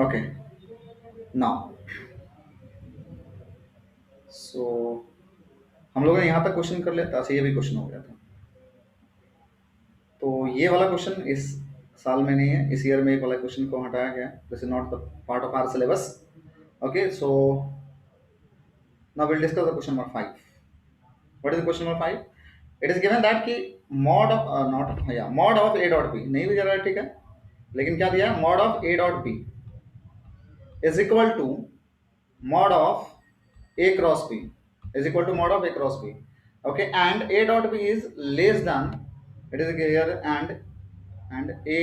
Okay now so हम लोगों ने यहाँ तक क्वेश्चन कर लिया था, अच्छा ये भी क्वेश्चन हो गया था। तो ये वाला क्वेश्चन इस साल में नहीं है, इस ईयर में एक वाला क्वेश्चन को हटाया गया, this is not the part of our syllabus. Okay so now will discuss the question number 5। What is question number 5? It is given that कि मॉड ऑफ नॉट या mod of a dot b नहीं भी जा रहा है, ठीक है, लेकिन क्या दिया है, mod of a dot b is equal to mod of a cross b is equal to mod of a cross b. Okay, and a dot b is less than, it is here, and a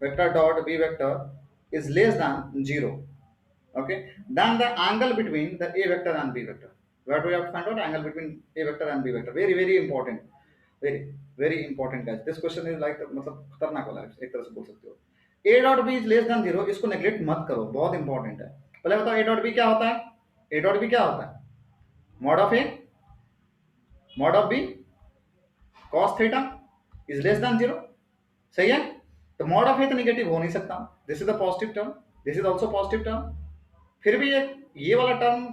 vector dot b vector is less than 0. Okay, then the angle between the a vector and b vector, where we have to find out angle between a vector and b vector. Very very important, very very important guys. This question is like मतलब खतरनाक वाला है, एक तरह से बोल सकते हो। a dot b is less than 0, इसको नेग्लेक्ट मत करो, बहुत इंपॉर्टेंट है। पहले बताओ a डॉट b क्या होता है? a डॉट b क्या होता है? Mod of a mod of b cos theta is less than 0, सही है। तो मॉड ऑफ a तो नेगेटिव हो नहीं सकता, this is the positive term, this is also positive term. फिर भी ये वाला टर्म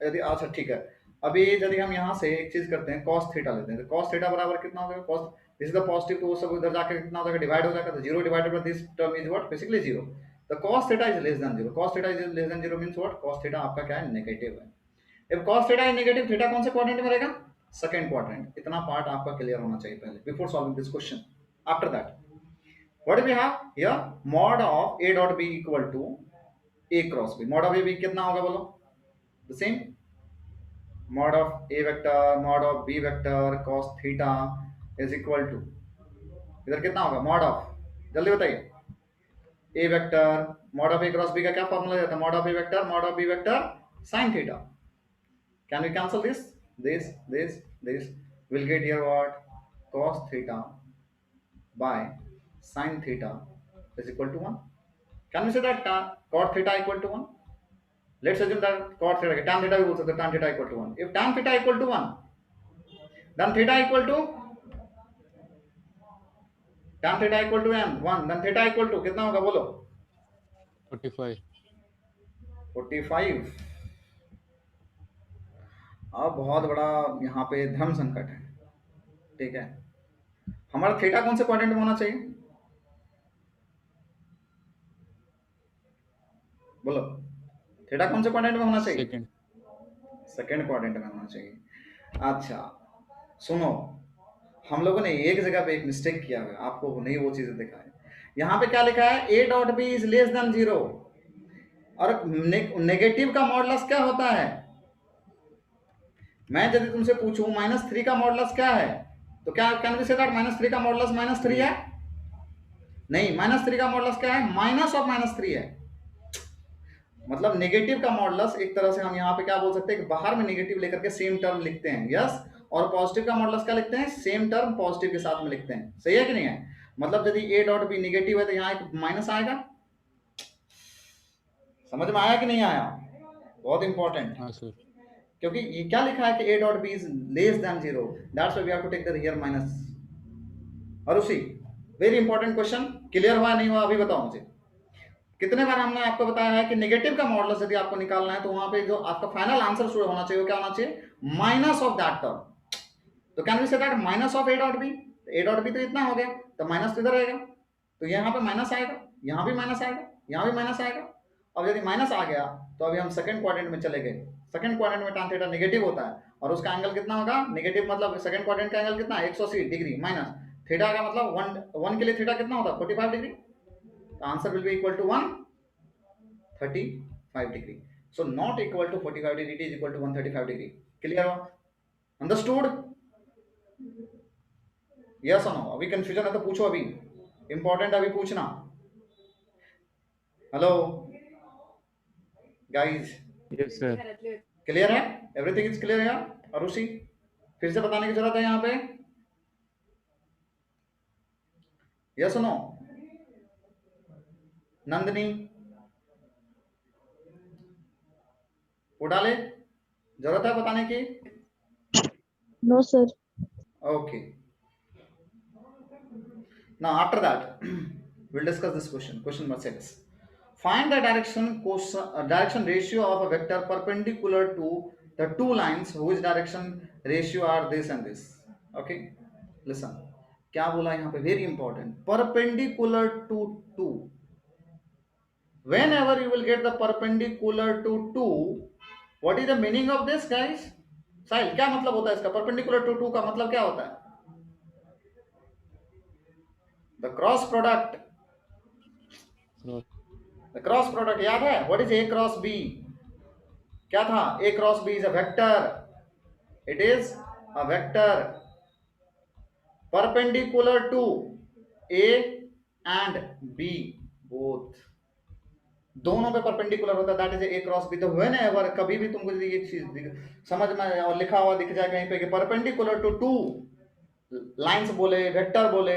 यदि, अच्छा ठीक है, अभी यदि हम यहाँ से एक चीज करते हैं, cos थीटा लेते हैं, तो cos थीटा बराबर कितना हो जाएगा, cos this is the positive, तो वो सब उधर जाकर कितना हो जाएगा, डिवाइड हो जाएगा, तो 0 divided by this term is what, basically 0। तो cos theta is less than 0, cos theta is less than 0 means what, cos theta आपका क्या है, नेगेटिव है। if cos theta is negative, theta कौन से क्वाड्रेंट में रहेगा, सेकंड क्वाड्रेंट। इतना पार्ट आपका क्लियर होना चाहिए पहले, before solving this question. After that what do we have here, mod of a dot b equal to a cross b। Mod of a b कितना होगा बोलो, the same mod of a vector mod of b vector cos theta is equal to, इधर कितना होगा, mod of, जल्दी बताइए, a vector mod of a cross b का क्या फॉर्मूला रहता है, mod of a vector mod of b vector sin theta। can we cancel this will get here what, cos theta by sin theta is equal to 1। can we say that cot theta equal to 1? let's assume that cot theta, tan theta भी बोल सकते हैं, tan theta equal to 1। if tan theta equal to 1, then theta equal to tan theta equal to an 1, then theta equal to कितना होगा बोलो, 45। 45। अब बहुत बड़ा यहाँ पे धर्म संकट है, ठीक है। हमारा थीटा कौन से क्वाड्रेंट में होना चाहिए, बोलो, थीटा कौन से क्वाड्रेंट में होना चाहिए, सेकंड। सेकंड क्वाड्रेंट में होना चाहिए। अच्छा सुनो, हम लोगों ने एक जगह पे एक मिस्टेक किया है, आपको नहीं वो चीजें दिखा है। यहाँ पे क्या लिखा है, a dot b is less than 0, और नेगेटिव का मॉडुलस क्या होता है। मैं यदि तुमसे पूछूं -3 का मॉडुलस क्या है, तो क्या कैन वी से दैट -3 का मॉडुलस -3 है? नहीं, -3 का मॉडुलस क्या है, माइनस ऑफ -3 है। मतलब नेगेटिव का मॉडुलस एक तरह से हम यहाँ पे क्या बोल सकते हैं कि बाहर में नेगेटिव लेकर के सेम टर्म लिखते हैं, यस। और पॉजिटिव का मॉडुलस क्या लिखते हैं, सेम टर्म पॉजिटिव के साथ में लिखते हैं, सही है कि नहीं है। मतलब यदि a डॉट बी नेगेटिव है तो यहाँ एक माइनस आएगा। समझ में आया कि नहीं आया, बहुत इंपॉर्टेंट, हाँ सर। क्योंकि ये क्या लिखा है कि a dot b is less than 0, that's why we have to take the here minus. और उसी वेरी इंपॉर्टेंट क्वेश्चन, क्लियर हुआ नहीं हुआ अभी बताओ मुझे। कितने बार हमने आपको बताया है कि नेगेटिव का मॉडुलस यदि आपको निकालना है तो वहां पे जो आपका फाइनल आंसर होना चाहिए वो क्या होना चाहिए, माइनस ऑफ दैट टर्म। तो can we say that minus of a dot b, a dot b तो इतना हो गया, तो माइनस तो इधर रहेगा, तो यहाँ पे माइनस आएगा, यहाँ भी माइनस आएगा, यहाँ भी माइनस आएगा। अब यदि माइनस आ गया तो अभी हम सेकंड क्वाड्रेंट में चले गए। सेकंड क्वाड्रेंट में tan थीटा नेगेटिव होता है, और उसका एंगल कितना होगा, नेगेटिव मतलब सेकंड क्वाड्रेंट का एंगल कितना है, 180 डिग्री माइनस थीटा का मतलब 1 के लिए थीटा कितना होता है, 45 डिग्री। तो answer will be equal to 135 degree. So not equal to 45 degree, it is equal to 135 degree. Clear हो, अंडरस्टूड, यस और नो। अभी कंफ्यूजन है तो पूछो, अभी इंपॉर्टेंट अभी पूछना। Hello guys, yes sir. Clear है, एवरीथिंग इज क्लियर है। और उसी फिर से बताने की जरूरत है यहाँ पे, यस नो, नंदनी उड़ाले, जरूरत है बताने की? No, sir. Okay, now after that we'll discuss this question, question number 6। find the direction ratio of a vector perpendicular to the two lines whose direction ratio are this and this. Okay, listen, क्या बोला यहाँ पे, very important, perpendicular to two. Whenever you will get the perpendicular to two, what is the meaning of this guys? साहिल, क्या मतलब होता है इसका? perpendicular to two का मतलब क्या होता है? The cross product. Cross. The cross product याद है? What is A cross B? क्या था? A cross B is a vector. It is a vector perpendicular to A and B both. दोनों पे परपेंडिकुलर होता है, that is a cross b. तो whenever कभी भी तुमको ये चीज समझ में और लिखा हुआ दिख जाए कहीं पे कि परपेंडिकुलर टू टू लाइंस बोले, वेक्टर बोले,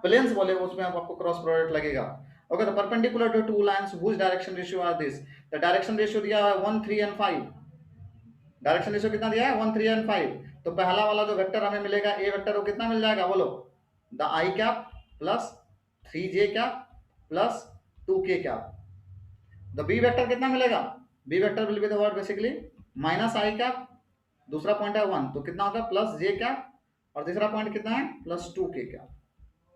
प्लेन्स बोले, उसमें आपको क्रॉस प्रोडक्ट लगेगा. ओके, तो perpendicular to two lines whose direction ratio are this. The direction ratio दिया है 1 3 एंड 5. डायरेक्शन रेशियो कितना दिया है? 1 3 एंड 5. तो पहला वाला जो वेक्टर हमें मिलेगा, ए वेक्टर, वो कितना मिल जाएगा बोलो? The i cap plus 3j cap plus 2k cap. The b vector कितना मिलेगा? B vector will be the what basically minus i cap, दूसरा पॉइंट है 1, तो कितना होगा? प्लस जे कैप, और तीसरा पॉइंट कितना है? Plus 2k cap.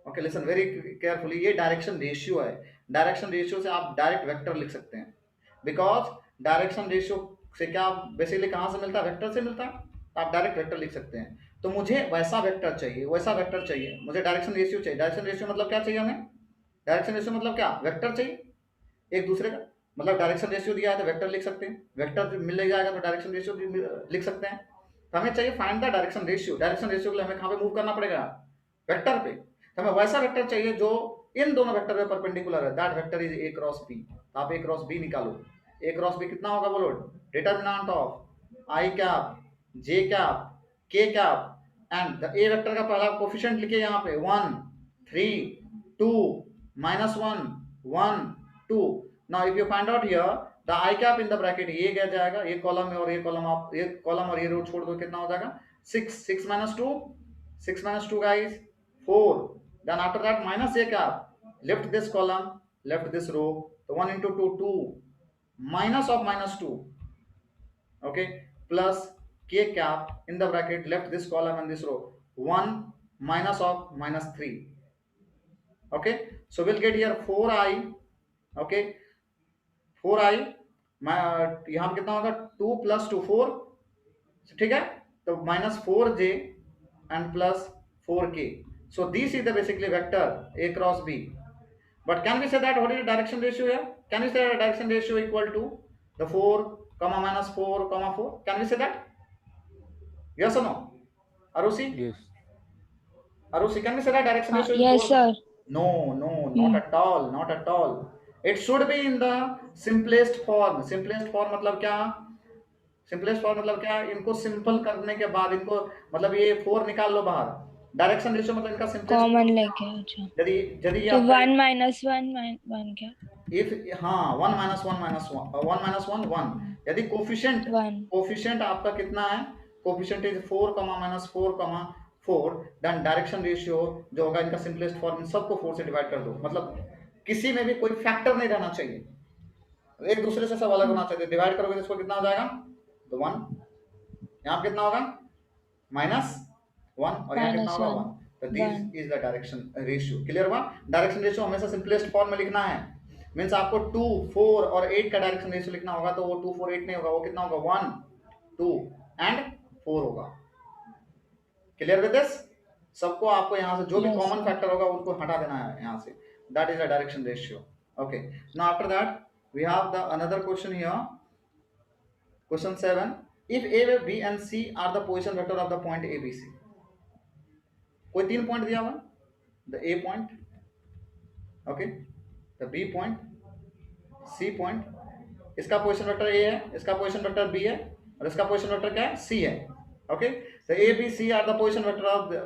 Okay, listen very carefully, ये डायरेक्शन रेशियो है. डायरेक्शन रेशियो से आप डायरेक्ट वेक्टर लिख सकते हैं, बिकॉज डायरेक्शन रेशियो से क्या बेसिकली कहां से मिलता है? वेक्टर से मिलता है. आप डायरेक्ट वेक्टर लिख सकते हैं. तो मुझे वैसा वेक्टर चाहिए, वैसा वेक्टर चाहिए, मुझे डायरेक्शन रेशियो चाहिए. डायरेक्शन रेशियो मतलब क्या चाहिए हमें? डायरेक्शन रेशियो मतलब क्या? वेक्टर चाहिए एक दूसरे का. मतलब डायरेक्शन रेशियो दिया है तो वेक्टर लिख सकते हैं, वेक्टर मिल जाएगा तो डायरेक्शन रेशियो भी लिख सकते हैं. तो हमें चाहिए find the direction ratio. Direction ratio के लिए हमें कहां पे मूव करना पड़ेगा? वेक्टर पे. तो हमें वैसा वेक्टर चाहिए जो इन दोनों वेक्टर पे परपेंडिकुलर है. That vector is a cross b. तो आप ए क्रॉस बी निकालो. ए क्रॉस बी कितना होगा बोलो? Determinant of I cap, J cap, K cap and the A vector का पहला कोफिशिएंट लिखिए यहाँ पे 1 3 2 -1 1 2. Now if you find out here the I cap in the bracket, ये क्या जाएगा? ये कॉलम में और ये कॉलम, आप ये कॉलम और ये रो छोड़ दो, कितना हो जाएगा? 6 6 minus 2 6 minus 2 guys 4. Then after that minus j cap, left this column, left this row. So 1 into 2 2 minus of minus 2. Okay, plus k cap in the bracket, left this column and this row, 1 minus of minus 3. Okay, so we'll get here 4i. Okay, 4i, यहाँ पे कितना होगा? 2 plus 2 4. ठीक है, तो minus 4j and plus 4k. So this is the basically vector a cross b. But can we say that what is the direction ratio here? Can we say that direction ratio equal to the 4 comma minus 4 comma 4? Can we say that? Yes or no? Arusi? Yes. Arusi, can we say that direction ratio is Yes, 4? sir. No, not at all, not at all. It should be in the simplest form. Simplest form मतलब क्या? Simplest form मतलब क्या? इनको simple करने के बाद इनको मतलब ये 4 निकाल लो बाहर. डायरेक्शन रेशियो मतलब इनका सिंपलेस्ट कॉमन लेके. अच्छा, यदि यदि ये तो आपका 1 minus 1 क्या? इफ हाँ 1 minus 1 minus 1 1 minus 1 1. यदि कोफिशिएंट आपका कितना है? Coefficient is 4 minus 4 4. Then direction ratio जो होगा इनका सिंपलेस्ट फॉर्म, इन सबको 4 से डिवाइड कर दो. मतलब किसी में भी कोई फैक्टर नहीं रहना चाहिए, एक दूसरे से सब अलग होना चाहिए. डिवाइड करोगे तो इसको कितना हो जाएगा? तो 1. यहाँ कितना होगा? -1. और यहाँ कितना होगा? 1. तो this is the direction ratio. Clear हुआ? डायरेक्शन रेशियो हमेशा सिंपलेस्ट फॉर्म में लिखना है. मींस आपको 2 4 और 8 का डायरेक्शन रेशियो लिखना होगा, तो वो 2 4 8 नहीं होगा, वो कितना होगा? 1 2 एंड 4 होगा. Clear with this? सबको आपको यहाँ से जो भी कॉमन फैक्टर होगा उनको हटा देना है यहाँ से. That is the direction ratio. Okay, now after that we have the another question here. Question 7. If A, B and C are the position vector of the point ABC. कोई 3 point दिया हुआ, the A point, okay, the B point, C point. इसका position vector A है, इसका position vector B है, और इसका position vector क्या है? C है. Okay, the A, B, C are the position vector of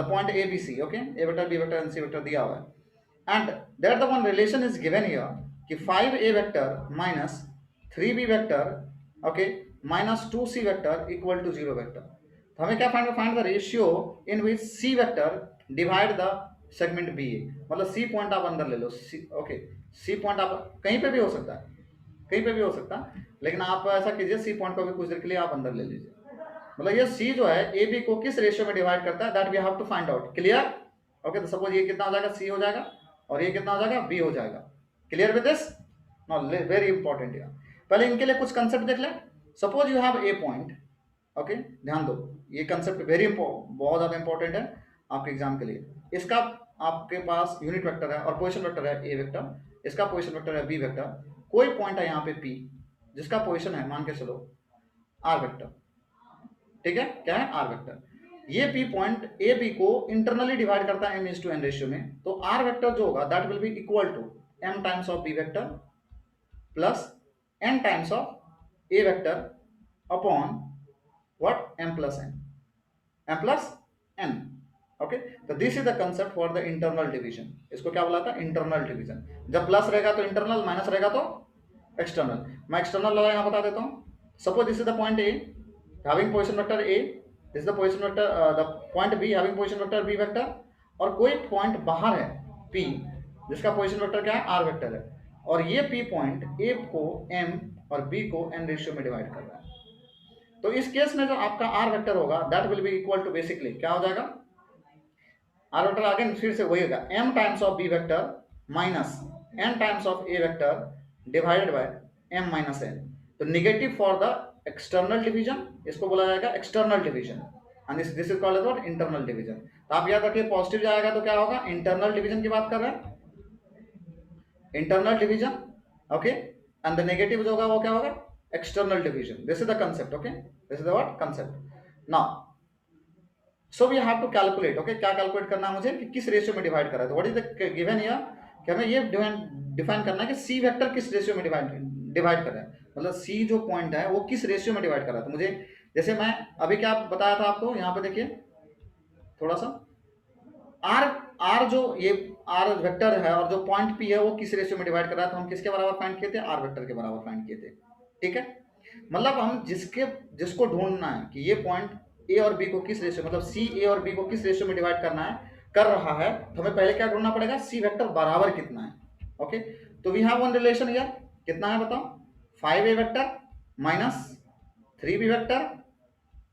the point ABC. Okay, A vector, B vector and C vector दिया हुआ है. And there the one relation is given here कि 5A vector minus 3B vector, okay, minus 2c vector equal to 0 vector. तो हमें क्या find the ratio in which c vector divide the segment B A, मतलब C point आप अंदर ले लो, सी, okay, C point आप कहीं पे भी हो सकता है, कहीं पे भी हो सकता है, लेकिन आप ऐसा कीजिए सी पॉइंट को भी कुछ देर के लिए आप अंदर ले लीजिए। मतलब ये सी जो है ए बी को किस रेशियो में डिवाइड करता है, that we have to find out. Clear? Okay, तो सपोज ये कितना हो जाएगा, सी हो जाएगा, और ये कितना हो जाएगा, बी हो जाएगा। Clear with this? No, very important यार। पहले इनके लिए कुछ कंसेप्ट देख लें। Suppose you have a point, okay, ध्यान दो, ये कंसेप्ट वेरी बहुत ज्यादा इंपॉर्टेंट है आपके एग्जाम के लिए। इसका आपके पास यूनिट वेक्टर है और पोजीशन वेक्टर है ए वेक्टर, इसका पोजीशन वेक्टर है बी वेक्टर, कोई पॉइंट है यहाँ पे पी जिसका पोजीशन है मान के चलो आर वेक्टर, ठीक है, क्या है, आर वेक्टर। ये पी पॉइंट ए बी को इंटरनली डिवाइड करता है m:n रेशियो में, तो आर वेक्टर जो होगा that will be equal to m times of B vector plus n times of A vector upon what, m plus n। Okay, तो this is the concept for the internal division. इसको क्या बोला था, internal division. जब plus रहेगा तो internal, minus रहेगा तो एक्सटर्नल। मैं एक्सटर्नल लगा यहाँ बता देता हूँ। Suppose this is the point A having position vector a, this is the position vector, the point b having position vector b vector, और कोई पॉइंट बाहर है p जिसका पोजीशन वेक्टर क्या है, r वेक्टर है, और ये p पॉइंट a को m और b को n रेशियो में डिवाइड कर रहा है। तो इस केस में जो आपका r वेक्टर होगा that will be equal to basically क्या हो जाएगा, r वेक्टर अगेन फिर से वही होगा m times of b vector minus n times of a vector divided by m minus n। तो negative for the external division, इसको बोला जाएगा external division, and this is called as what, internal division. तो आप याद रखिए positive जाएगा तो क्या होगा, इंटरनल डिवीजन की बात कर रहे हैं, internal division, okay, and the negative जो होगा वो क्या होगा, external division. This is the concept, okay, this is the what concept. Now so we have to calculate, okay, क्या कैलकुलेट करना है मुझे कि किस रेशियो में डिवाइड कर रहा है। तो what is the given here, कि हमें ये डिफाइन करना है कि सी वेक्टर किस रेशियो में डिवाइड कर रहा है, मतलब सी जो पॉइंट है वो किस रेशियो में डिवाइड कर रहा है। तो मुझे जैसे मैं अभी क्या बताया था आपको, यहाँ पे देखिए थोड़ा सा, आर आर जो ये आर वेक्टर है और जो पॉइंट पी है वो किस रेशियो में डिवाइड कर रहा है, तो हम किसके बराबर फाइंड किए थे, आर वेक्टर के बराबर फाइंड किए थे, ठीक है। मतलब हम जिसको ढूंढना है कि ये पॉइंट ए और बी को किस रेशियो, मतलब सी ए और बी को किस रेशियो में डिवाइड कर रहा है, तो हमें पहले क्या ढूंढना पड़ेगा, सी वेक्टर बराबर कितना है। ओके, तो we have one relation here, कितना है बताओ, 5a vector minus 3b vector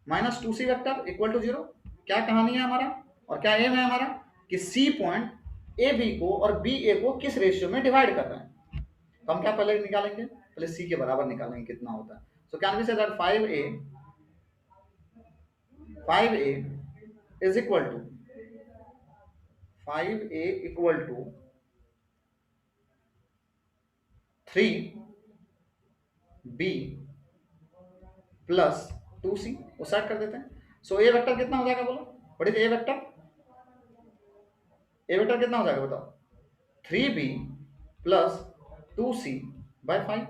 minus 2c vector equal to 0। क्या कहानी है हमारा और क्या एम है हमारा, कि सी पॉइंट ए बी को और बी ए को किस रेशियो में डिवाइड कर रहे हैं। तो हम क्या पहले निकालेंगे, पहले सी के बराबर निकालेंगे कितना होता है। So can we say that 5a is equal to 5a equal to 3b plus 2c, वो सेट कर देते हैं। सो ए वेक्टर कितना हो जाएगा बोलो, what is a vector, a vector कितना हो जाएगा बताओ, 3b plus 2c by 5।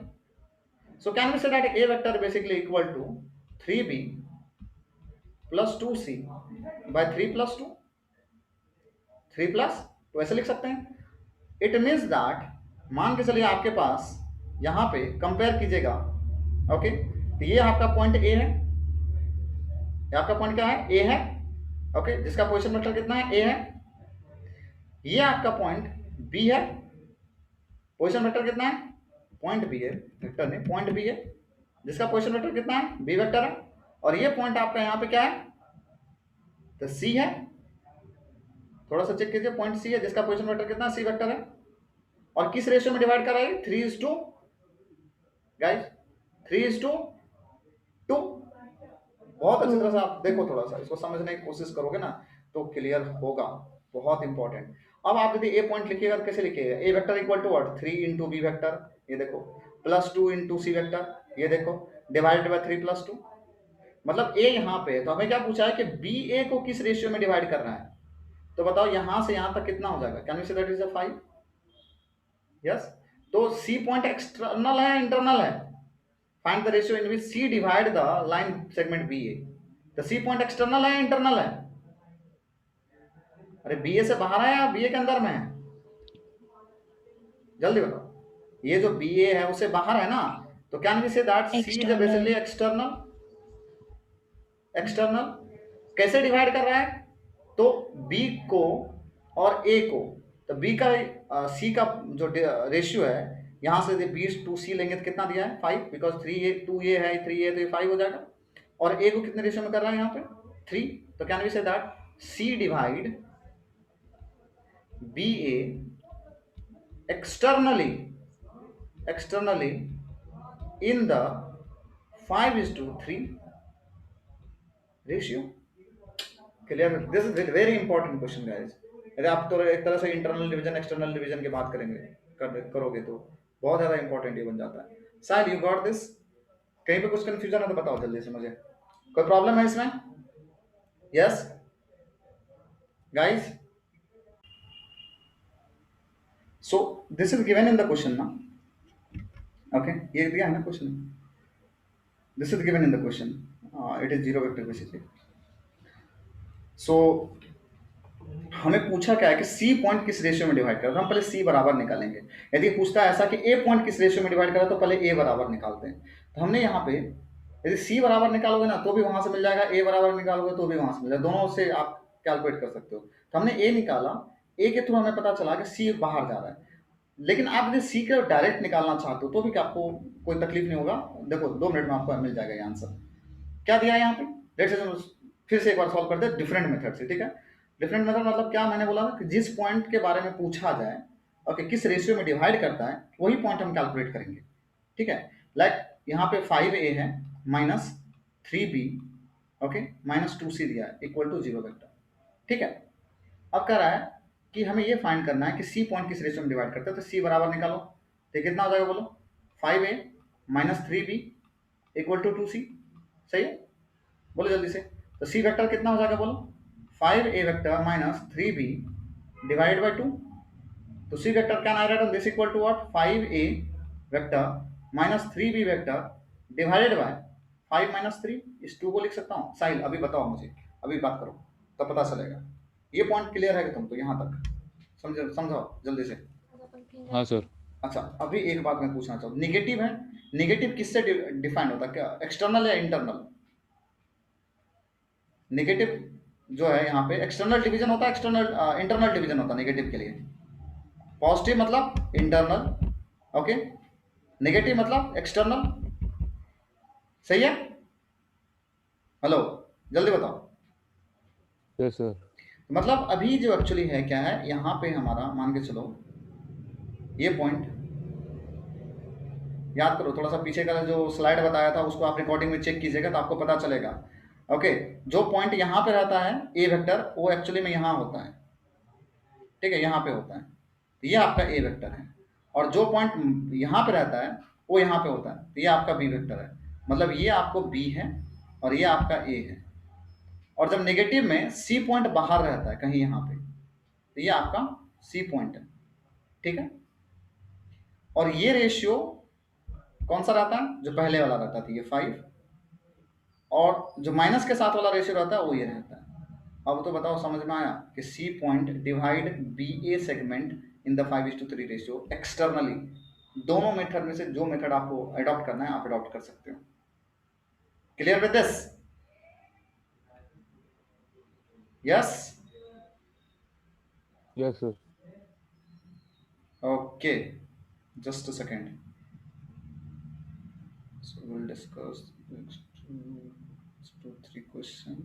So can we say that a vector basically equal to 3b plus 2c बाय 3 प्लस 2, 3 प्लस 2 ऐसे लिख सकते हैं। इट मीन्स दैट मान के चलिए आपके पास यहाँ पे कंपेयर कीजिएगा, ओके, तो ये आपका पॉइंट ए है, ये आपका पॉइंट क्या है, ए है, ओके, जिसका पोजीशन वेक्टर कितना है, ए है। ये आपका पॉइंट बी है, पोजीशन वेक्टर कितना है, पॉइंट बी है, वेक्टर नहीं, पॉइंट बी है, जिसका पोजीशन वेक्टर कितना है, बी वेक्टर है। और ये पॉइंट आपका यहाँ पे क्या है, तो सी है, थोड़ा सा चेक कीजिए, पॉइंट सी है जिसका पोजीशन वेक्टर कितना, सी वेक्टर है, और किस रेशियो में डिवाइड कर रहा है, 3:2 गाइस, 3:2। बहुत अच्छी तरह से आप देखो, थोड़ा सा इसको समझने की कोशिश करोगे ना तो क्लियर होगा, बहुत इंपॉर्टेंट। अब आप यदि ए पॉइंट लिखिएगा तो कैसे लिखिएगा, A vector equal to what, 3 into B vector, ये देखो, प्लस 2 इंटू सी वेक्टर, ये देखो, डिवाइडेड बाय 3 प्लस 2। मतलब ए यहाँ पे, तो हमें क्या पूछा है कि बी ए को किस रेशियो में डिवाइड कर रहा है। तो बताओ यहाँ से यहाँ तक कितना हो जाएगा, can we say that is 5। Yes, तो सी पॉइंट एक्सटर्नल है इंटरनल है, find the ratio in which C divide the line segment B A. तो सी पॉइंट एक्सटर्नल है इंटरनल है, अरे बी ए से बाहर है या बी ए के अंदर में है, जल्दी बताओ, ये जो बी ए है उससे बाहर है ना, तो can we say that c is basically external. External कैसे डिवाइड कर रहा है, तो बी को और ए को, तो बी का सी का जो रेशियो है, यहाँ से बी टू सी लेंगे तो कितना दिया है 5, बिकॉज 3 ए 2 ए है 3 ए तो ये 5 हो जाएगा। और ए को कितने रेशियो में कर रहा है यहाँ पे 3, तो can we say that c divide b a externally in the 5:3 ratio। Clear? This is very important question guys. यदि आप तो एक तरह से इंटरनल डिवीजन एक्सटर्नल डिवीजन की बात करोगे तो बहुत ज्यादा इंपॉर्टेंट ये बन जाता है। शायद यू गॉट दिस? कहीं पे कुछ कंफ्यूजन है तो बताओ जल्दी से मुझे। कोई प्रॉब्लम है इसमें? Yes guys, so this is given in the question ना। ओके, ये दिया है ना question, this is given in the question, it is zero vector basically. So हमें पूछा क्या है कि सी पॉइंट किस रेशियो में डिवाइड कर रहा है, हम पहले सी बराबर निकालेंगे। यदि पूछता है ऐसा कि ए पॉइंट किस रेशियो में डिवाइड कर रहा है तो पहले ए बराबर निकालते हैं। तो हमने यहाँ पे यदि सी बराबर निकालोगे ना तो भी वहां से मिल जाएगा, ए बराबर निकालोगे तो भी वहां से मिल जाएगा, दोनों से आप कैलकुलेट कर सकते हो। तो हमने ए निकाला, ए के थ्रू हमें पता चला कि सी बाहर जा रहा है। लेकिन आप यदि सी का डायरेक्ट निकालना चाहते हो तो भी क्या आपको कोई तकलीफ नहीं होगा। देखो 2 मिनट में आपको मिल जाएगा ये आंसर। क्या दिया है यहाँ पे, लेट्स फिर से एक बार सॉल्व करते हैं डिफरेंट मेथड से, ठीक है। डिफरेंट मेथड मतलब क्या, मैंने बोला कि जिस पॉइंट के बारे में पूछा जाए, ओके, किस रेशियो में डिवाइड करता है, वही पॉइंट हम कैलकुलेट करेंगे, ठीक है। लाइक यहाँ पे 5a है minus 3b, okay, minus 2c दिया है इक्वल टू 0 वेक्टर, ठीक है। अब कह रहा है कि हमें ये फाइंड करना है कि सी पॉइंट किस रेशियो में डिवाइड करता है, तो सी बराबर निकालो। तो कितना हो जाएगा बोलो, 5a minus 3b equal to 2c, सही है, बोलो जल्दी से। तो सी वेक्टर कितना हो जाएगा बोलो, 5a vector minus 3b divide by 2। तो C vector can I write on this equal to what, 5a vector minus 3b vector divided by 5 minus 3, इस 2 को लिख सकता हूँ। साहिल अभी बताओ मुझे, अभी बात करो तो पता चलेगा। ये पॉइंट क्लियर है कि तुमको यहाँ तक समझाओ जल्दी से। हाँ सर। अच्छा, अभी एक बात मैं पूछना चाहूँ, निगेटिव है, निगेटिव किससे डिफाइंड होता है, क्या एक्सटर्नल या इंटरनल? नेगेटिव जो है यहाँ पे एक्सटर्नल डिवीजन होता है, एक्सटर्नल इंटरनल डिवीजन होता है नेगेटिव के लिए। पॉजिटिव मतलब इंटरनल, ओके, नेगेटिव मतलब एक्सटर्नल, सही है। हेलो, जल्दी बताओ। Yes sir. मतलब अभी जो एक्चुअली है क्या है, यहाँ पे हमारा मान के चलो ये पॉइंट याद करो, थोड़ा सा पीछे का जो स्लाइड बताया था उसको आप रिकॉर्डिंग में चेक कीजिएगा तो आपको पता चलेगा। ओके, जो पॉइंट यहाँ पे रहता है ए वेक्टर, वो एक्चुअली में यहाँ होता है, ठीक है, यहाँ पे होता है, तो ये आपका ए वेक्टर है। और जो पॉइंट यहाँ पे रहता है वो यहाँ पे होता है, तो ये आपका बी वेक्टर है। मतलब ये आपको बी है और ये आपका ए है। और जब नेगेटिव में सी पॉइंट बाहर रहता है कहीं यहाँ पे, तो ये आपका सी पॉइंट है, ठीक है। और ये रेशियो कौन सा रहता है, जो पहले वाला रहता था ये 5, और जो माइनस के साथ वाला रेशियो रहता है वो ये रहता है। अब तो बताओ समझ में आया कि सी point divide b a segment in the 5:3 ratio externally. दोनों मेथड में से जो मेथड आपको अडॉप्ट करना है आप अडॉप्ट कर सकते हो। Clear with this? Yes, yes sir. Okay, just a second. So we'll discuss next 3 question.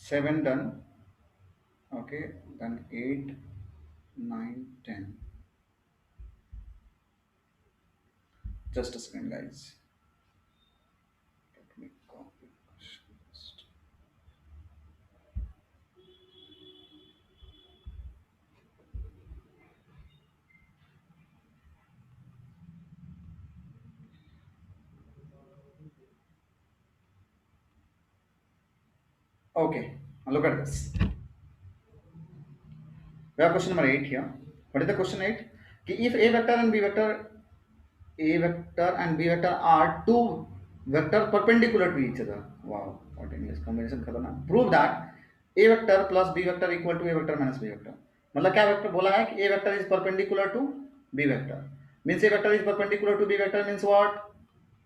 7 done. Okay, then 8, 9, 10. Just a second, guys. Let me copy question first. Okay, now look at this. We have question number 8 here. What is the question 8? If A vector and B vector are two vectors perpendicular to each other. Wow, what English combination खतरनाक. Prove that A vector plus B vector equal to A vector minus B vector. मतलब क्या vector बोला है कि A vector is perpendicular to B vector. Means A vector is perpendicular to B vector means what?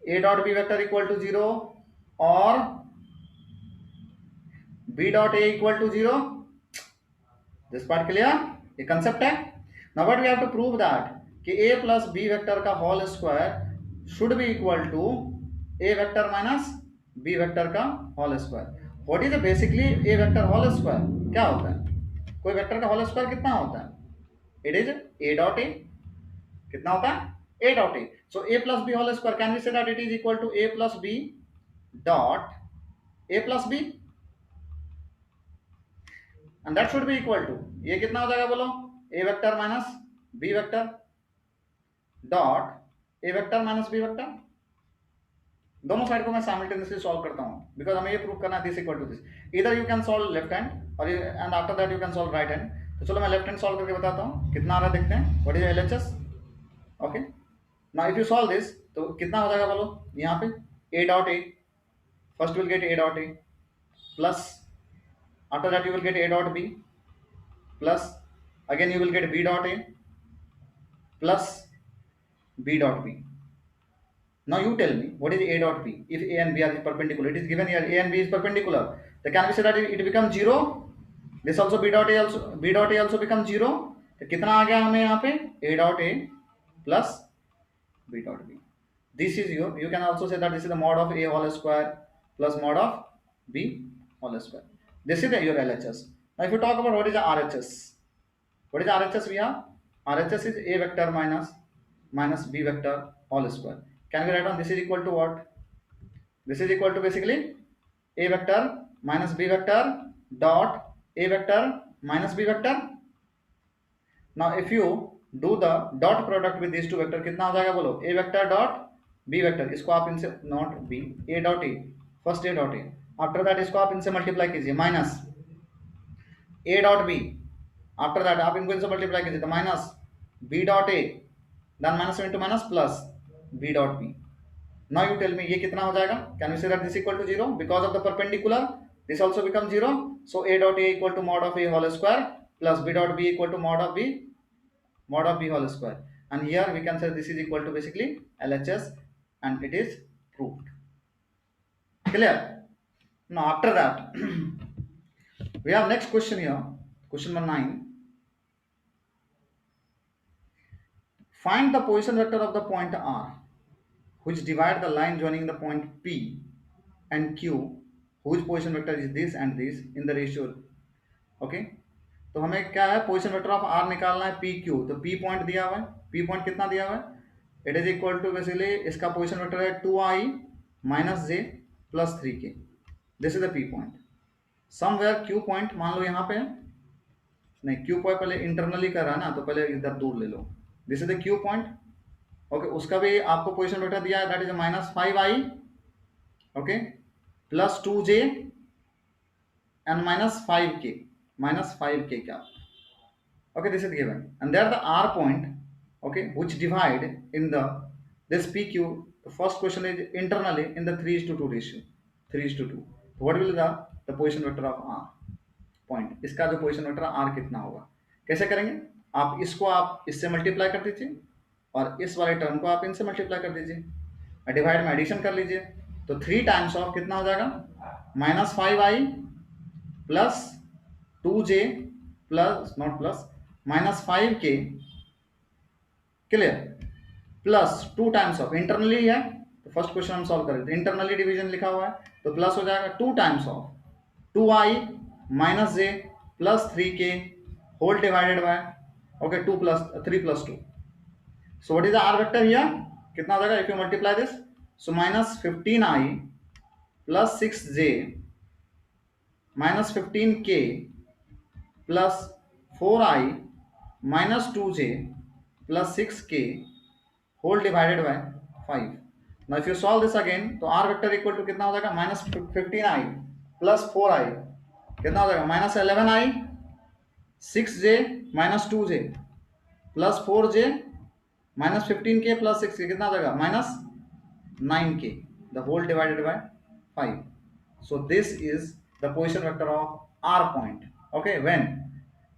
A dot B vector equal to 0 or B dot A equal to 0. This part clear, ये concept है। Now what we have to prove that कि a plus B vector का whole square should be equal to a vector minus b vector का whole square. What is basically a vector whole square, क्या होता है? कोई vector का whole square कितना होता है? It is a dot a, कितना होता है? a dot a। So a plus b whole square, can we say that it is equal to a plus b dot a plus b, and that should be equal to, ये कितना हो जाएगा बोलो? a vector minus b vector dot a vector minus b vector. दोनों side को मैं simultaneously solve करता हूं बिकॉज हमें ये प्रूव करना है दिस इक्वल टू दिस। इधर you can solve left hand और and after that you can solve right hand. तो चलो मैं लेफ्ट हैंड सॉल्व करके बताता हूं कितना आ रहा है, देखते हैं what is LHS. Okay, now if you solve this तो कितना हो जाएगा बोलो? यहाँ पे a dot a, first will get a dot a plus after that you will get a dot b plus again you will get b dot a plus b dot b. Now you tell me what is a dot b? If a and b are perpendicular, it is given here a and b is perpendicular. So can we say that it becomes zero? This also b dot a also becomes zero. तो कितना आ गया हमें यहाँ पे? a dot a plus b dot b. This is your, you can also say that this is the mod of a whole square plus mod of b whole square. This is your LHS. Now if you talk about what is the RHS, what is RHS we have? RHS is a vector minus b vector whole square. Can we write down this is equal to what? This is equal to basically a vector minus b vector dot a vector minus b vector. Now if you do the dot product with these two vector, कितना हो जाएगा बोलो? a vector dot b vector, इसको आप इनसे not b, a dot a, first a dot a, after that इसको आप इनसे मल्टीप्लाई कीजिए minus a dot b, after that आप इनको इनसे मल्टीप्लाई कीजिए तो minus b dot a, then minus into minus plus b dot b। Now you tell me ये कितना हो जाएगा? Can we say that this equal to zero because of the perpendicular, this also become zero. So a dot a equal to mod of a whole square plus b dot b equal to mod of b whole square, and here we can say this is equal to basically LHS and it is proved. Clear? Now after that we have next question here, question number 9. Find the position vector of the point R which divide the line joining the point P and Q, whose position vector is this and this in the ratio. Okay, तो हमें क्या है? Position vector of r निकालना है p q. तो p point दिया हुआ है, पी पॉइंट कितना दिया हुआ है? It is equal to basically इसका पोजिशन वेक्टर है 2i minus j plus 3k। This is the p point. Somewhere q point मान लो यहाँ पे है, नहीं क्यू पॉइंट पहले इंटरनली कर रहा है ना, तो पहले इधर दूर ले लो। This is the Q point. Okay, उसका भी आपको पोजिशन वेक्टर दिया है, that is minus 5i, okay, plus 2j and minus 5k, minus 5k क्या? Okay, this is given, and there the R point, okay, which divide in the this PQ. The first question is internally in the 3:2 ratio, 3:2. So what will be the position vector of R point? इसका जो position vector R कितना होगा? कैसे करेंगे? आप इसको आप इससे मल्टीप्लाई कर दीजिए और इस वाले टर्म को आप इनसे मल्टीप्लाई कर दीजिए, डिवाइड में एडिशन कर लीजिए। तो 3 टाइम्स ऑफ कितना हो जाएगा? Minus 5i plus 2j plus not plus minus 5k, clear, plus 2 times of internally है। तो फर्स्ट क्वेश्चन हम सॉल्व करें, इंटरनली डिवीजन लिखा हुआ है तो प्लस हो जाएगा 2 times of 2i minus j plus 3k whole divided by, okay, 2 plus 3 plus 2। So what is the r vector here? कितना हो जाएगा if you multiply this? So minus 15i plus 6j minus 15k plus 4i minus 2j plus 6k whole divided by 5। Now if you solve this again तो r vector equal to कितना हो जाएगा? Minus 15i plus 4i कितना हो जाएगा? Minus 11i, 6j minus 2j plus 4j minus 15k plus 6k कितना हो जाएगा? Minus 9k, the whole divided by 5। So this is the position vector of r point, okay, when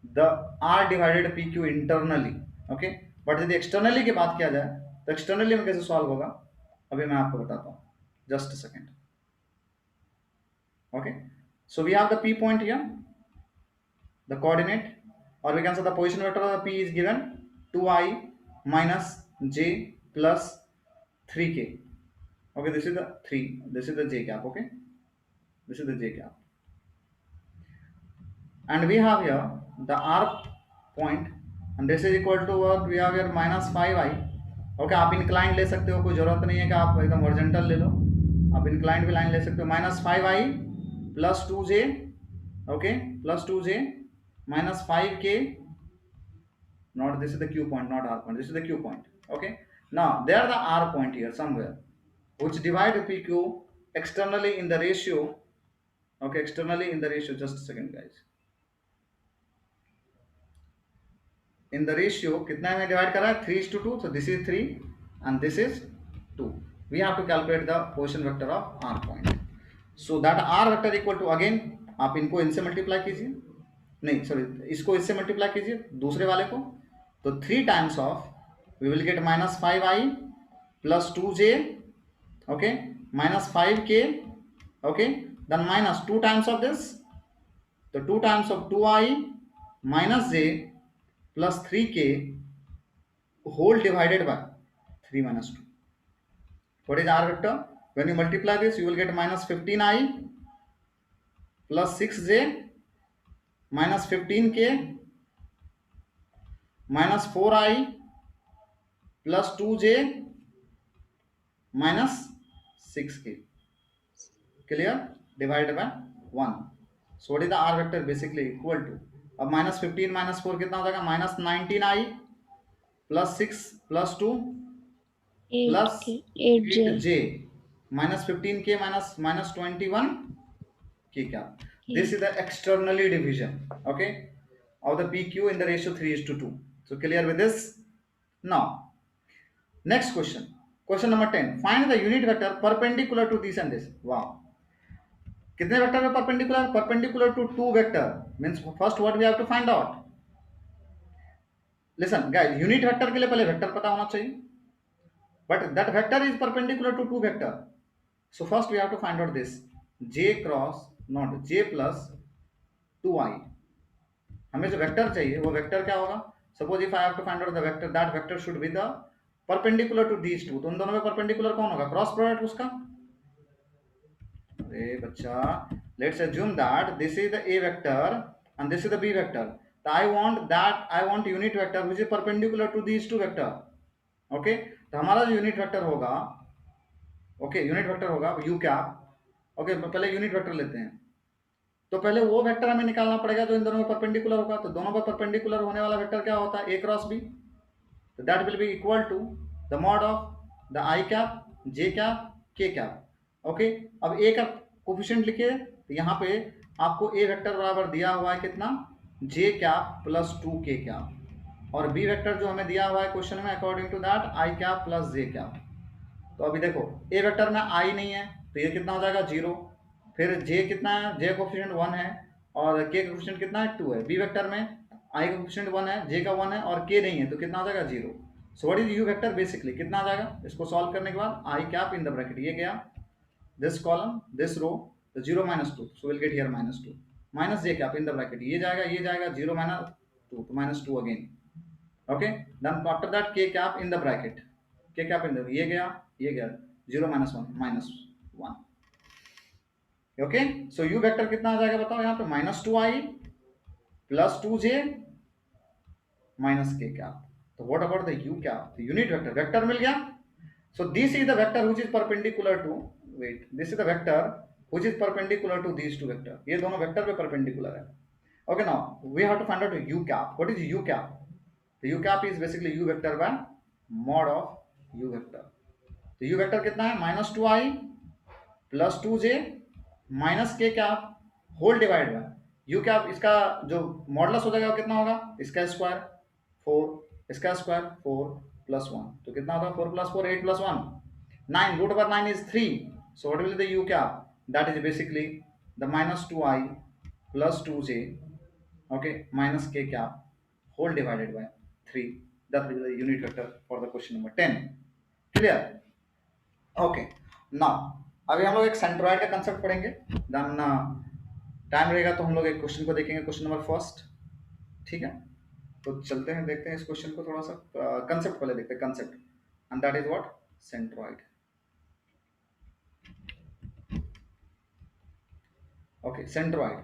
the R divided PQ internally, okay, but यदि externally की बात किया जाए तो externally में कैसे सॉल्व होगा अभी मैं आपको बताता हूँ, just a second. Okay, so we have the P point here, the coordinate, or we can say the position vector of the P is given 2I minus j plus 3k. Okay, this is the 3, this is the j cap. Okay, this is the j cap, and we have here the r point, and this is equal to what we have here minus 5I. Okay, आप inclined ले सकते हो, कोई जरूरत नहीं है कि आप एकदम हॉरिजॉन्टल ले लो, आप इंक्लाइंड भी लाइन ले सकते हो. Minus 5I plus 2j, okay, plus 2j minus 5k. Not this is the q point, not r point, this is the q point. Okay, now there are the r point here somewhere which divide pq externally in the ratio. Okay, externally in the ratio, just a second guys, in the ratio कितना में divide कर रहा है, 3:2. so this is 3 and this is 2. we have to calculate the position vector of r point. so that r vector equal to, again आप इनको इनसे multiply कीजिए, नहीं सॉरी, इसको इससे मल्टीप्लाई कीजिए दूसरे वाले को, तो 3 times of we will get minus 5I plus 2j, okay, minus 5k, okay, then minus 2 times of this, तो 2 times of 2I minus j plus 3k whole divided by 3 minus 2. What is r vector? When you multiply this, you will get minus 15I plus 6j minus 15k minus 4I plus 2j minus 6k. Clear? Divided by 1. So what is the r vector basically equal to? अब minus 15 minus 4 कितना हो जाएगा, minus 19I plus 6 plus 2 plus 8j minus 15k minus minus 21k cap. This is the externally division, okay, of the PQ in the ratio 3:2. So clear with this? Now next question, question number 10. Find the unit vector perpendicular to this and this. Wow, कितने vector में perpendicular, perpendicular to 2 vector means first what we have to find out. Listen guys, unit vector के लिए पहले vector पता होना चाहिए, but that vector is perpendicular to 2 vector. So first we have to find out this j cross not j प्लस 2I. हमें जो vector चाहिए वो वेक्टर क्या होगा, suppose if I have to find out the vector, that vector should be the perpendicular to these two. तो उन दोनों में परपेंडिकुलर कौन होगा, क्रॉस प्रोडक्ट उसका. अरे बच्चा, let's assume that this is the a vector and this is the b vector. So I want unit vector which is perpendicular to these two vector. Okay, तो हमारा जो यूनिट वेक्टर होगा, okay, unit vector होगा u cap. Okay, पहले unit vector लेते हैं, तो पहले वो वेक्टर हमें निकालना पड़ेगा जो इन दोनों में परपेंडिकुलर होगा. तो दोनों पर परपेंडिकुलर होने वाला वेक्टर क्या होता है, a क्रॉस b. तो that will be equal to the mod of the i cap, j cap, k cap. Okay, अब a का कोफिशिएंट लिखिए, तो यहाँ पे आपको a वेक्टर बराबर दिया हुआ है कितना, j cap plus 2k cap, और b वेक्टर जो हमें दिया हुआ है क्वेश्चन में according to that i cap plus j cap. तो अभी देखो a वेक्टर में i नहीं है, तो ये कितना हो जाएगा 0. फिर j कितना है, j कोफिशिएंट 1 है और k का कोफिशिएंट कितना है 2 है. b वेक्टर में i का कोफिशिएंट 1 है, j का 1 है और k नहीं है, तो कितना हो जाएगा 0. सो what is u vector basically, कितना आ जाएगा, इसको सॉल्व करने के बाद i cap in the bracket, ये गया this column, this row, the 0 minus 2, so we'll get here minus 2, minus j cap in the bracket, ये जाएगा 0 minus 2, तो minus 2 again. Okay, then after that k cap in the bracket, k cap in the, ये गया 0 minus 1 minus 1. Okay, so u vector कितना आ जाएगा बताओ यहाँ पे, minus 2I plus 2j minus k cap. तो what about the u cap, the unit vector, vector मिल गया. So this is the vector which is perpendicular to, wait, this is the vector which is perpendicular to these two vector. ये दोनों vector पे perpendicular है. Okay, now we have to find out u cap. What is u cap? The u cap is basically u vector by mod of u vector. तो u vector कितना है, minus 2I plus 2j minus k cap whole divided by u cap. इसका जो modulus हो जाएगा वो कितना होगा, इसका स्क्वायर 4, इसका स्क्वायर 4 plus 1, तो कितना होगा 4 plus 4 8 plus 1 9, root over 9 is 3. So what will be the u cap, that is basically the minus 2I plus 2j, okay, minus k cap whole divided by 3. That will be the unit vector for the question number 10. Clear? Okay, now अभी हम लोग एक centroid का concept पढ़ेंगे, then time रहेगा तो हम लोग एक क्वेश्चन को देखेंगे, क्वेश्चन नंबर फर्स्ट. ठीक है. तो चलते हैं, देखते हैं इस क्वेश्चन को, थोड़ा सा कंसेप्ट पहले देखते हैं, concept, and that is what, centroid. Okay, centroid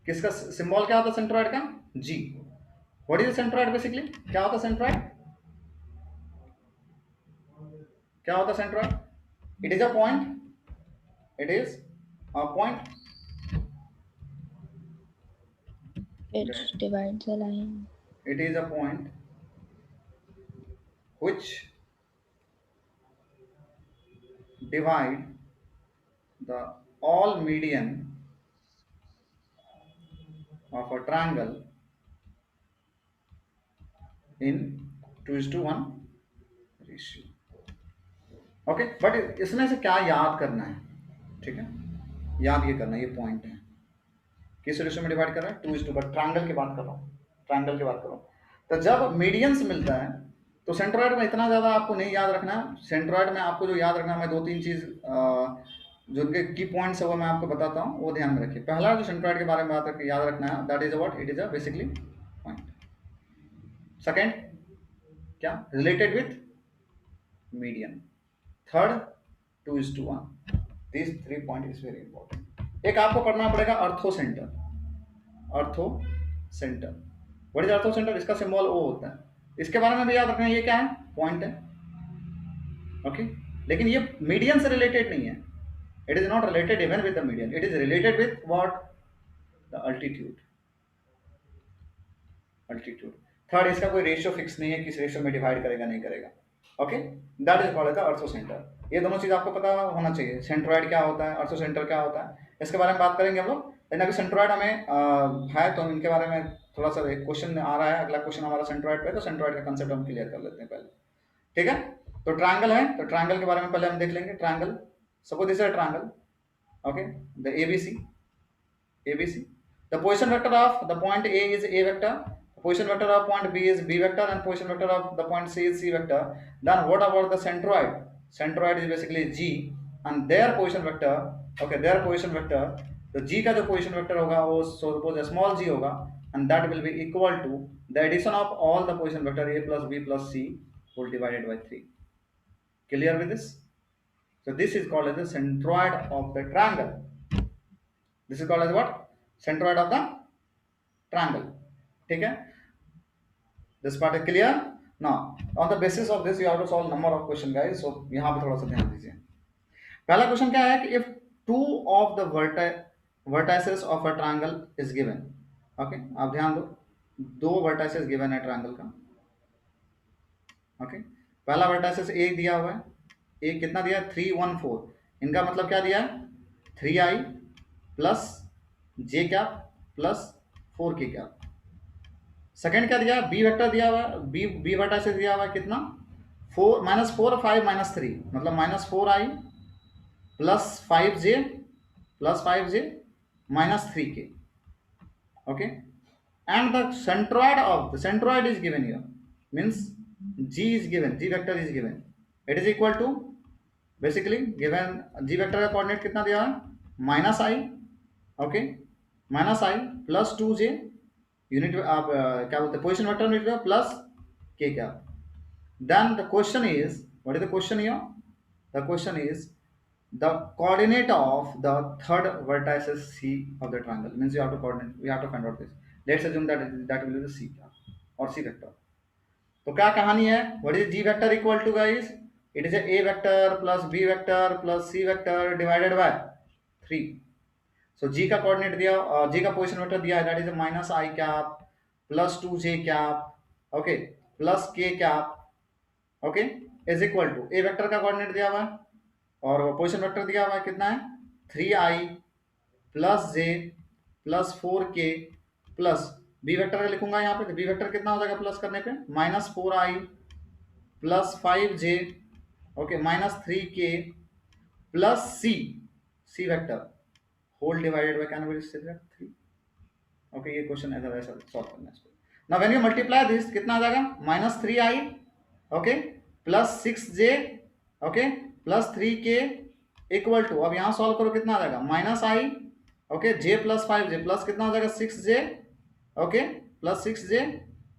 किसका सिंबल क्या होता है सेंट्रॉइड का, जी। व्हाट इज सेंट्रॉइड बेसिकली, क्या होता है सेंट्रॉइड, क्या होता है centroid, it is a point, it is a point Which divides a line. it is a point which divide the all median of a triangle in 2:1 ratio। Okay, but इसमें से क्या याद करना है, ठीक है, याद ये करना है, ये पॉइंट है, किस रेशियो में डिवाइड कर रहा है, 2:1, बट ट्रायंगल की बात कर रहा हूँ, ट्रायंगल की बात कर रहा हूँ। तो जब मीडियंस मिलता है तो सेंट्रॉइड में इतना ज़्यादा आपको नहीं याद रखना है। सेंट्रॉइड में आपको जो याद रखना है, मैं 2-3 चीज़ जो उनके की पॉइंट्स है वो मैं आपको बताता हूँ, वो ध्यान में रखिए। पहला जो सेंट्रॉइड के बारे में बात रखिए, याद रखना है, that is what, it is a basically point. Second क्या, related with median. Third 2:1, this 3 point is very important. एक आपको पढ़ना पड़ेगा orthocentre, orthocentre, what is orthocentre, इसका सिंबल ओ होता है, इसके बारे में भी याद रखना है, ये क्या है, पॉइंट है, ओके। लेकिन ये मीडियन से रिलेटेड नहीं है, it is not related even with the median, it is related with what, the altitude, altitude. Third, इसका कोई रेशियो फिक्स नहीं है, किस रेशियो में डिवाइड करेगा नहीं करेगा, okay, that is called the अर्थो सेंटर। ये दोनों चीज आपको पता होना चाहिए, सेंट्रॉइड क्या होता है, अर्थो सेंटर क्या होता है, इसके बारे में बात करेंगे हम लोग। लेकिन अभी सेंट्रॉइड हमें है तो हम इनके बारे में थोड़ा सा, एक क्वेश्चन आ रहा है, अगला क्वेश्चन हमारा सेंट्रॉइड पे, तो सेंट्रॉइड का कंसेप्ट हम क्लियर कर लेते हैं पहले, ठीक है। तो ट्रायंगल है, तो ट्रायंगल के बारे में पहले हम देख लेंगे। Triangle, suppose this is a triangle, okay, the ABC, the position vector of the point A is A vector, the position vector of point B is B vector, and position vector of the point C is C vector. Then what about the centroid, centroid is basically G and their position vector, okay, their position vector, तो G का जो position vector होगा वो suppose small g होगा, and that will be equal to the addition of all the position vector A plus B plus C whole divided by 3. Clear with this? So this is called as the centroid of the triangle. This is called as what? Centroid of the triangle. ठीक है? This part is clear? Now, on the basis of this, you have to solve number of question, guys. So यहाँ पे थोड़ा सा ध्यान दीजिए। पहला question क्या है कि if two of the vertices of a triangle is given, okay? आप ध्यान दो, दो vertices given है triangle का, okay? पहला vertices A दिया हुआ है, A कितना दिया है, 3, 1, 4, इनका मतलब क्या दिया है, 3i plus J cap plus 4k cap. Second क्या दिया है, बी वेक्टर दिया हुआ है, बी वेक्टर से दिया हुआ है कितना, 4 -4 5 -3, मतलब -4i plus 5j -3k, okay, and the centroid is given here, means g is given, g vector is given, it is equal to basically given, g vector का कोऑर्डिनेट कितना दिया है, -i, okay, -i plus 2j, unit आप क्या बोलते हैं, position vector unit plus k क्या। Then the question is, what is the question here, the question is the coordinate of the third vertices C of the triangle, means you have to coordinate, we have to find out this. Let's assume that will be the C or C vector. तो क्या कहानी है, what is G vector equal to, guys, it is a A vector plus B vector plus C vector divided by 3. So G का coordinate दिया, G का position vector दिया है, that is -i cap plus 2j cap, okay, plus k cap, okay, is equal to A vector का coordinate दिया हुआ है और पोजीशन वेक्टर दिया हुआ है कितना है, 3i plus j plus 4k plus B vector लिखूंगा यहाँ पे, तो बी वेक्टर कितना हो जाएगा प्लस करने पे, -4i plus 5j, okay, -3k plus c vector whole divided by, can be 3, okay. ये क्वेश्चन ऐसा सॉल्व करना है इसको। Now when you multiply this, कितना आ जाएगा, -3i, okay, plus 6j, okay, plus 3k equal to, अब यहाँ सॉल्व करो कितना आ जाएगा, -i, okay, j plus 5j plus कितना हो जाएगा 6j, okay, plus 6j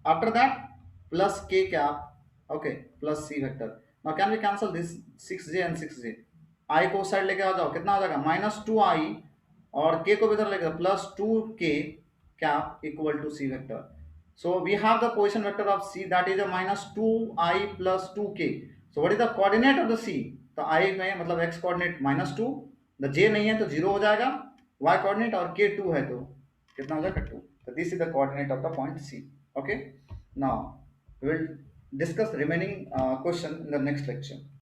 after that plus k cap, okay, plus c vector. Now can we cancel this 6j and 6j? I को साइड लेके आ जाओ, कितना हो जाएगा -2i, और k को भी इधर लेके plus 2k cap equal to c vector. So we have the position vector of c, that is a -2i plus 2k. So what is the coordinate of the c? तो i में मतलब x coordinate -2, the j नहीं है तो 0 हो जाएगा, y coordinate और k 2 है तो कितना हो जाएगा 2. So this is the coordinate of the point c. Okay, now we will discuss remaining question in the next lecture.